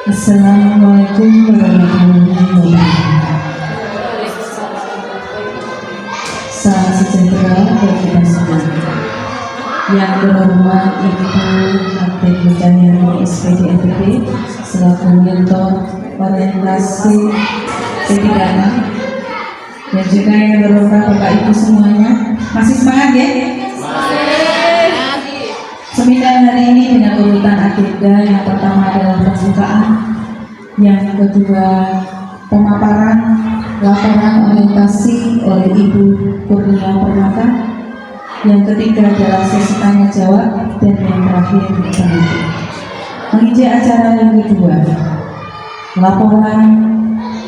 Assalamualaikum warahmatullahi wabarakatuh. Salam sejahtera bagi kita semua. Yang terhormat Ibu Kapten Bidang SPD FPP selaku mentor orientasi P3K, dan juga yang terhormat Bapak Ibu semuanya. Masih semangat ya? Seminar hari ini dengan urutan agenda. Yang pertama adalah pembukaan, yang kedua pemaparan laporan orientasi oleh Ibu Kurnia Permata, yang ketiga adalah sesi tanya jawab, dan yang terakhir penutup. Menginjak acara yang kedua, laporan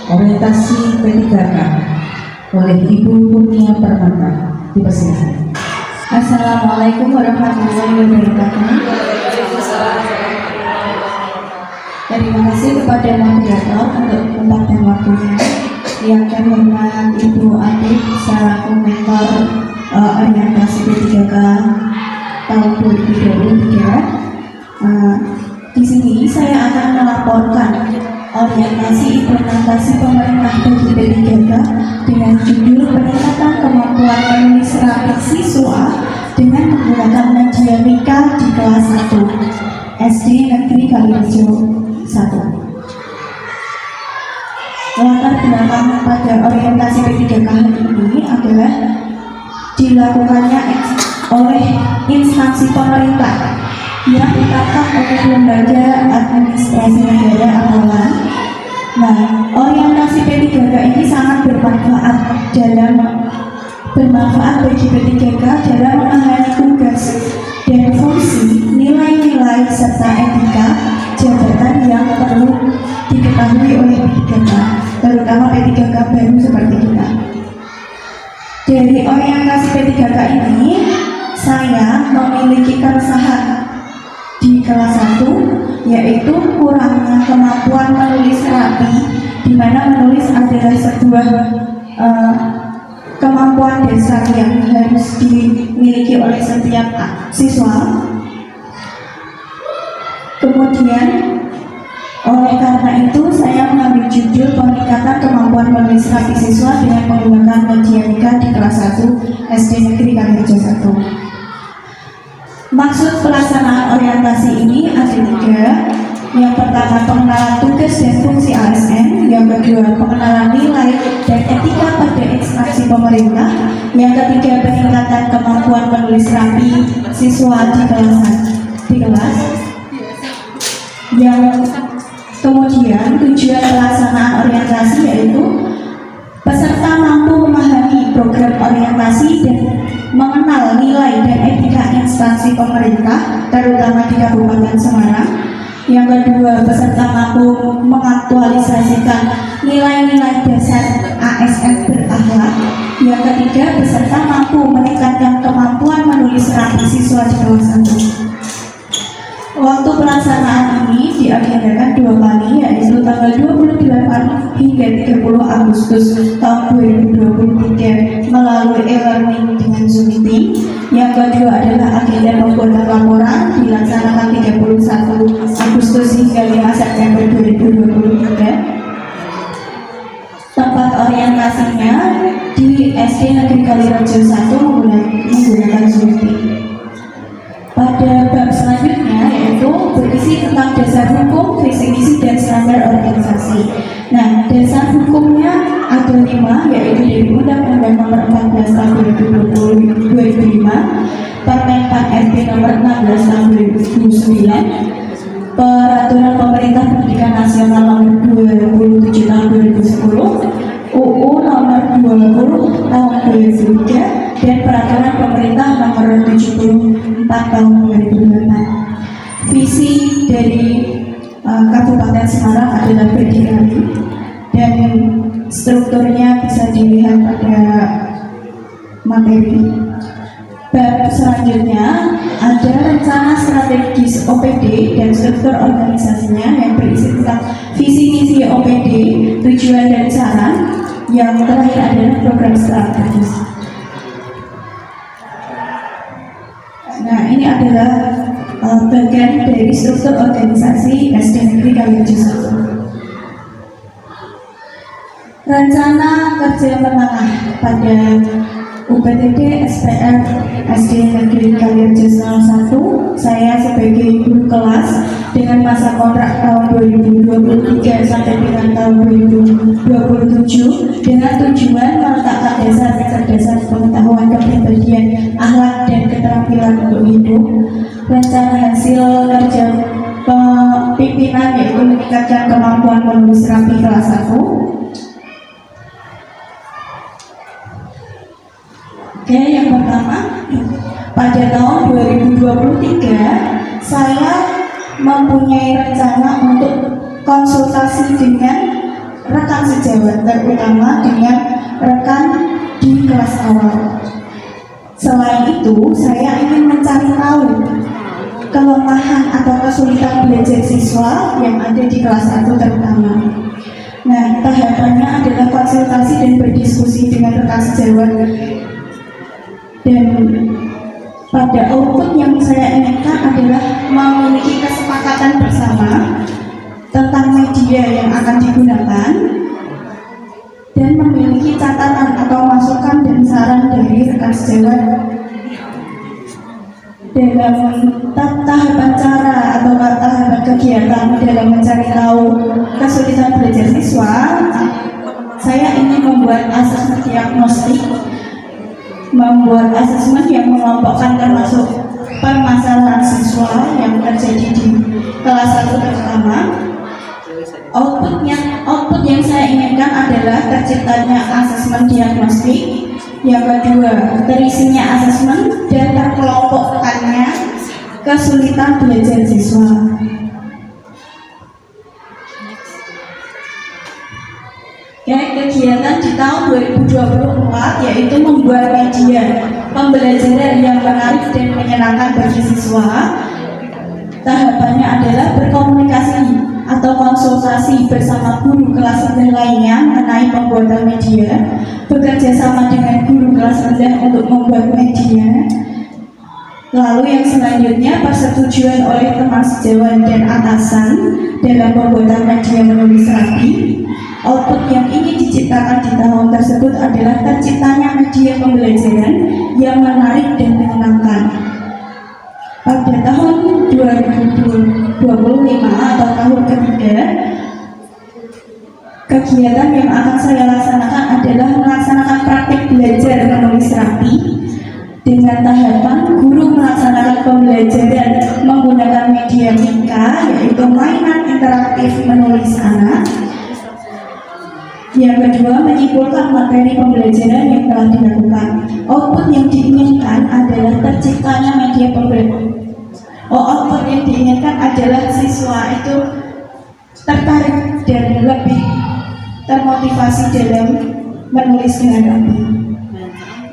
orientasi P3K oleh Ibu Kurnia Permata. Dipersilakan. Assalamualaikum warahmatullahi wabarakatuh. Terima kasih kepada moderator untuk tempat dan waktunya. Yang terhormat Ibu Atik selaku mentor orientasi P3K tahun 2023. Di sini saya akan melaporkan orientasi implementasi pemerintah bagi P3K dengan judul peningkatan kemampuan menulis rapid siswa dengan menggunakan media Mika di kelas 1 SD Negeri Kalirejo 1. Latar belakang pada orientasi P3K hari ini adalah dilakukannya oleh instansi pemerintah yang ditetapkan oleh lembaga administrasi negara awalan. Nah, orientasi P3K ini sangat bermanfaat bagi P3K dalam memahami tugas dan fungsi, nilai-nilai serta etika jabatan yang perlu diketahui oleh P3K, terutama P3K baru seperti kita. Dari orientasi P3K ini, saya memiliki keresahan di kelas 1, yaitu kurangnya kemampuan menulis rapi, di mana menulis adalah sebuah kemampuan dasar yang harus dimiliki oleh setiap siswa. Kemudian oleh karena itu saya mengambil judul peningkatan kemampuan menulis rapi siswa dengan menggunakan media Mika di kelas 1 SD Negeri Kalirejo 1. Maksud pelaksanaan orientasi ini ada 3. Yang pertama, pengenalan tugas dan fungsi ASN. Yang kedua, pengenalan nilai dan etika pada instansi pemerintah. Yang ketiga, peningkatan kemampuan menulis rapi siswa di kelas. Yang kemudian tujuan pelaksanaan orientasi yaitu peserta mampu memahami program orientasi dan mengenal nilai dan etika instansi pemerintah, terutama di Kabupaten Semarang. Yang kedua, peserta mampu mengaktualisasikan nilai-nilai dasar ASN berakhlak. Yang ketiga, peserta mampu meningkatkan kemampuan menulis rapi siswa di kelas 1. Waktu pelaksanaan ini diagendakan 2 kali, yaitu tanggal 28 hingga 30 Agustus tahun 2023 melalui e-learning dengan Zoom meeting. Yang kedua adalah agenda pembuatan laporan dilaksanakan 31 Agustus hingga 5 September 2023. Tempat orientasinya di SD Negeri Kalirejo 1 menggunakan Zoom meeting. Pada bab selanjutnya yaitu berisi tentang dasar hukum, visi misi dan standar organisasi. Nah, dasar hukumnya ada 5, yaitu dari Undang-Undang Nomor 14 Tahun 2005, Permenpan RB Nomor 16 Tahun 2009, Peraturan Pemerintah Pendidikan Nasional Nomor 27 Tahun 2010, UU Nomor 20 Tahun 2003, dan Peraturan Pemerintah Nomor 74 Tahun 2008. Visi dari Kabupaten Semarang adalah berdikari, dan strukturnya bisa dilihat pada materi. Bab selanjutnya ada rencana strategis OPD dan struktur organisasinya yang berisi tentang visi misi OPD, tujuan dan cara. Yang terakhir adalah program strategis. Nah, ini adalah bagian dari dari struktur organisasi SD Negeri Kaliurjus 1. Rencana kerja menengah pada UPTD SPR SD Negeri Kaliurjus 01, saya sebagai guru kelas dengan masa kontrak tahun 2023 sampai dengan tahun 2027 dengan tujuan meletakkan dasar kecerdasan pengetahuan kepribadian, akhlak dan keterampilan untuk hidup. Rencana hasil kerja pimpinan yaitu meningkatkan kemampuan menulis rapi kelas 1. Oke, yang pertama, pada tahun 2023 saya mempunyai rencana untuk konsultasi dengan rekan sejawat, terutama dengan rekan di kelas awal. Selain itu, saya ingin mencari tahu kelemahan atau kesulitan belajar siswa yang ada di kelas 1 terutama. Nah, tahapannya adalah konsultasi dan berdiskusi dengan rekan sejawat. Dan pada output yang saya inginkan adalah memiliki kesepakatan bersama tentang media yang akan digunakan dan memiliki catatan atau masukan dan saran dari rekan sejawat dalam tahapan cara atau tahapan kegiatan dalam mencari tahu kesulitan belajar siswa. Saya ingin membuat asesmen diagnostik, membuat asesmen yang mengelompokkan termasuk permasalahan siswa yang terjadi di kelas 1 terutama. Output yang saya inginkan adalah terciptanya asesmen diagnostik, yang kedua terisinya asesmen dan terkelompokkannya kesulitan belajar siswa. Kegiatan di tahun 2024 yaitu membuat media pembelajaran yang menarik dan menyenangkan bagi siswa. Tahapannya adalah berkomunikasi atau konsultasi bersama guru kelas rendah lainnya mengenai pembuatan media, bekerja sama dengan guru kelas rendah untuk membuat media. Lalu yang selanjutnya persetujuan oleh teman sejawat dan atasan dalam pembuatan media menulis rapi. Output yang ingin diciptakan di tahun tersebut adalah terciptanya media pembelajaran yang menarik dan menyenangkan. Pada tahun 2025 atau tahun ketiga, kegiatan yang akan saya laksanakan adalah melaksanakan praktik belajar menulis rapi dengan tahapan guru melaksanakan pembelajaran menggunakan media Mika, yaitu mainan interaktif menulis anak. Yang kedua, menyimpulkan materi pembelajaran yang telah dilakukan. Output yang diinginkan adalah terciptanya media pembelajaran. Output yang diinginkan adalah siswa itu tertarik dan lebih termotivasi dalam menulis dengan rapi.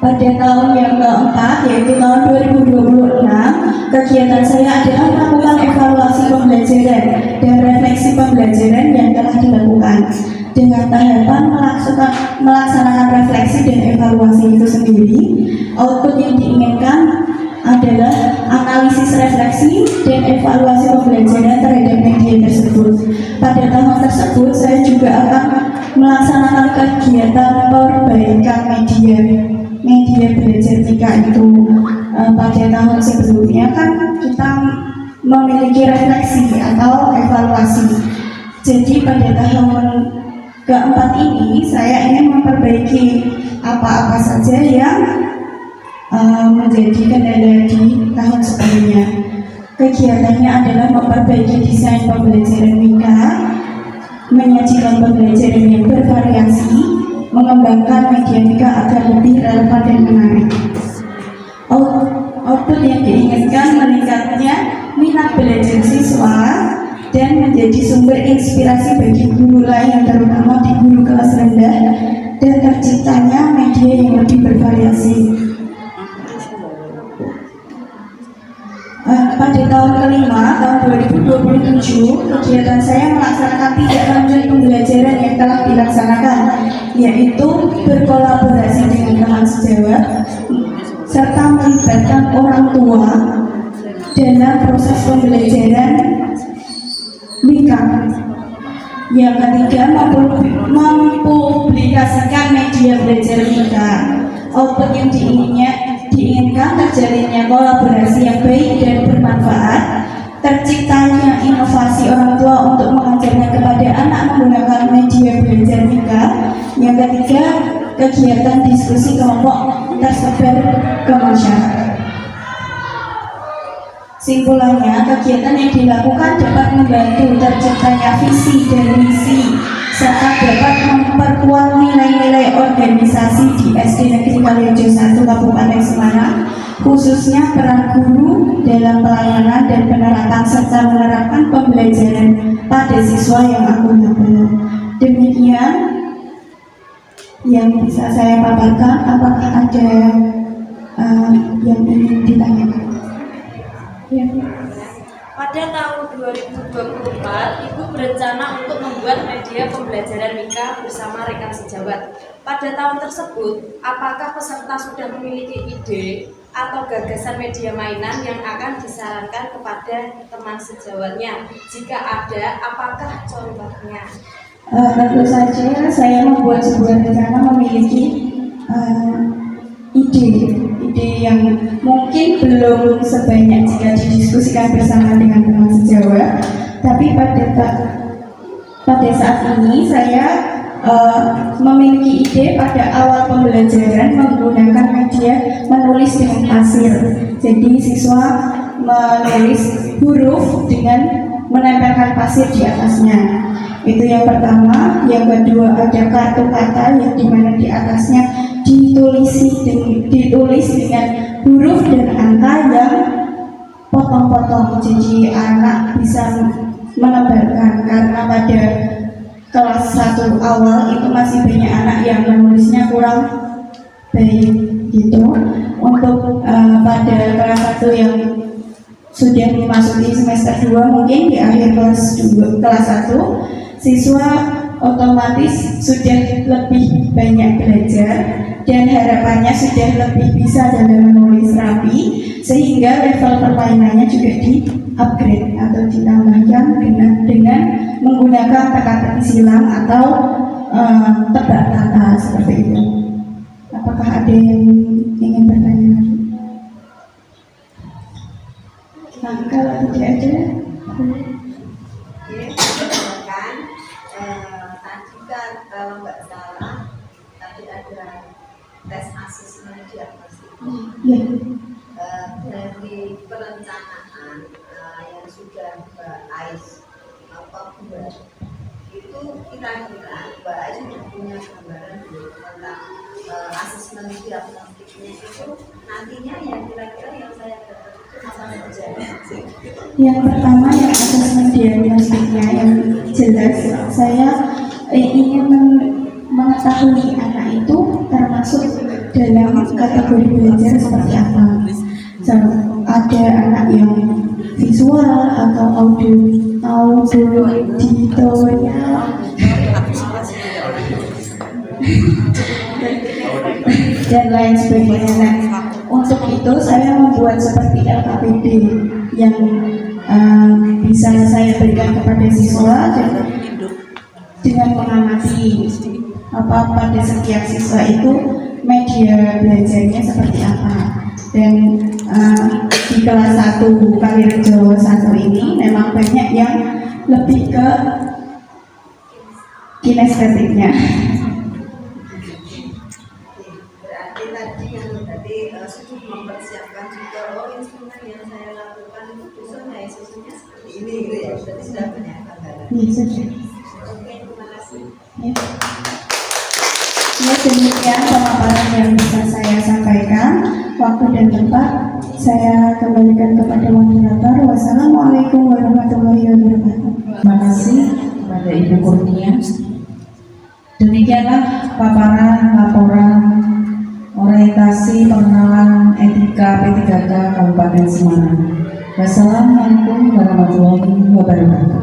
Pada tahun yang keempat, yaitu tahun 2026, kegiatan saya adalah melakukan evaluasi pembelajaran dan refleksi pembelajaran yang telah dilakukan dengan tahapan melaksanakan refleksi dan evaluasi itu sendiri. Output yang diinginkan adalah analisis refleksi dan evaluasi pembelajaran terhadap media tersebut. Pada tahun tersebut, saya juga akan melaksanakan kegiatan perbaikan media belajar Mika itu. Pada tahun sebelumnya kan kita memiliki refleksi atau evaluasi. Jadi pada tahun keempat ini saya ingin memperbaiki apa-apa saja yang menjadi kendala di tahun sebelumnya. Kegiatannya adalah memperbaiki desain pembelajaran Mika, menyajikan pembelajaran yang bervariasi, mengembangkan media Mika agar lebih relevan dan menarik. Output yang diinginkan meningkatnya minat belajar siswa dan menjadi sumber inspirasi bagi guru lain, terutama di guru kelas rendah, dan terciptanya media yang lebih bervariasi. Pada tahun kelima, tahun 2027, kegiatan saya melaksanakan tindak lanjut pembelajaran yang telah dilaksanakan, yaitu berkolaborasi dengan teman sejawat serta melibatkan orang tua dalam proses pembelajaran MIKA. Yang ketiga, mempublikasikan media belajar MIKA. Output yang diinginkan terjalinnya kolaborasi yang baik dan bermanfaat, terciptanya inovasi orang tua untuk mengajarkan kepada anak menggunakan media belajar MIKA. Yang ketiga, kegiatan diskusi kelompok tersebar ke masyarakat. Simpulannya, kegiatan yang dilakukan dapat membantu terciptanya visi dan misi serta dapat memperkuat nilai-nilai organisasi di SD Negeri Kalirejo 1 Kabupaten Semarang, khususnya peran guru dalam pelayanan dan penerapan serta menerapkan pembelajaran pada siswa yang akuntabel. Demikian yang bisa saya paparkan. Apakah ada yang ingin ditanyakan? Ya. Pada tahun 2024, Ibu berencana untuk membuat media pembelajaran MIKA bersama rekan sejawat. Pada tahun tersebut, apakah peserta sudah memiliki ide atau gagasan media mainan yang akan disarankan kepada teman sejawatnya? Jika ada, apakah contohnya? Tentu saja saya membuat sebuah rencana memiliki ide yang mungkin belum sebanyak jika didiskusikan bersama dengan teman sejawat, tapi pada saat ini saya memiliki ide pada awal pembelajaran menggunakan media menulis dengan pasir. Jadi siswa menulis huruf dengan menempelkan pasir di atasnya. Itu yang pertama. Yang kedua, ada kartu kata yang dimana di atasnya ditulis dengan huruf dan angka yang potong-potong, jadi anak bisa menebarkan. Karena pada kelas 1 awal itu masih banyak anak yang menulisnya kurang baik gitu. Untuk pada kelas 1 yang sudah memasuki semester 2, mungkin di akhir kelas 1 siswa otomatis sudah lebih banyak belajar dan harapannya sudah lebih bisa dalam menulis rapi, sehingga level permainannya juga di-upgrade atau ditambahkan dengan menggunakan teka-teki silang atau tebak kata seperti itu. Apakah ada yang ingin bertanya lagi? Nah, kalau tidak ada, tadi kan kalau nggak salah tadi ada tes asesmen diagnostik. ya. Dari perencanaan yang sudah Mbak Ais buat, itu kira-kira Mbak Ais sudah punya gambaran tentang asesmen diagnostiknya itu nantinya yang kira-kira yang saya dapat itu apa saja? Yang pertama, yang asesmen diagnostiknya yang jelas saya ingin mengetahui anak itu termasuk dalam kategori belajar seperti apa. Ada anak yang visual atau auditornya dan lain sebagainya. Nah, untuk itu saya membuat seperti LKPD yang bisa saya berikan kepada siswa dan dengan mengamati pada setiap siswa itu media belajarnya seperti apa. Dan di kelas 1 Kalirejo 1 ini memang banyak yang lebih ke kinestetiknya. Berarti tadi yang sudah mempersiapkan juga instrumen yang saya lakukan itu biasanya susunya seperti ini gitu ya. Berarti sudah banyak gambaran. Iya, sudah. Oke, terima kasih. Ya, demikian pemaparan yang bisa saya sampaikan. Waktu dan tempat saya kembalikan kepada moderator. Wassalamualaikum warahmatullahi wabarakatuh. Terima kasih kepada Ibu Kurnia. Demikianlah paparan laporan orientasi pengenalan etika P3K Kabupaten Semarang. Wassalamualaikum warahmatullahi wabarakatuh.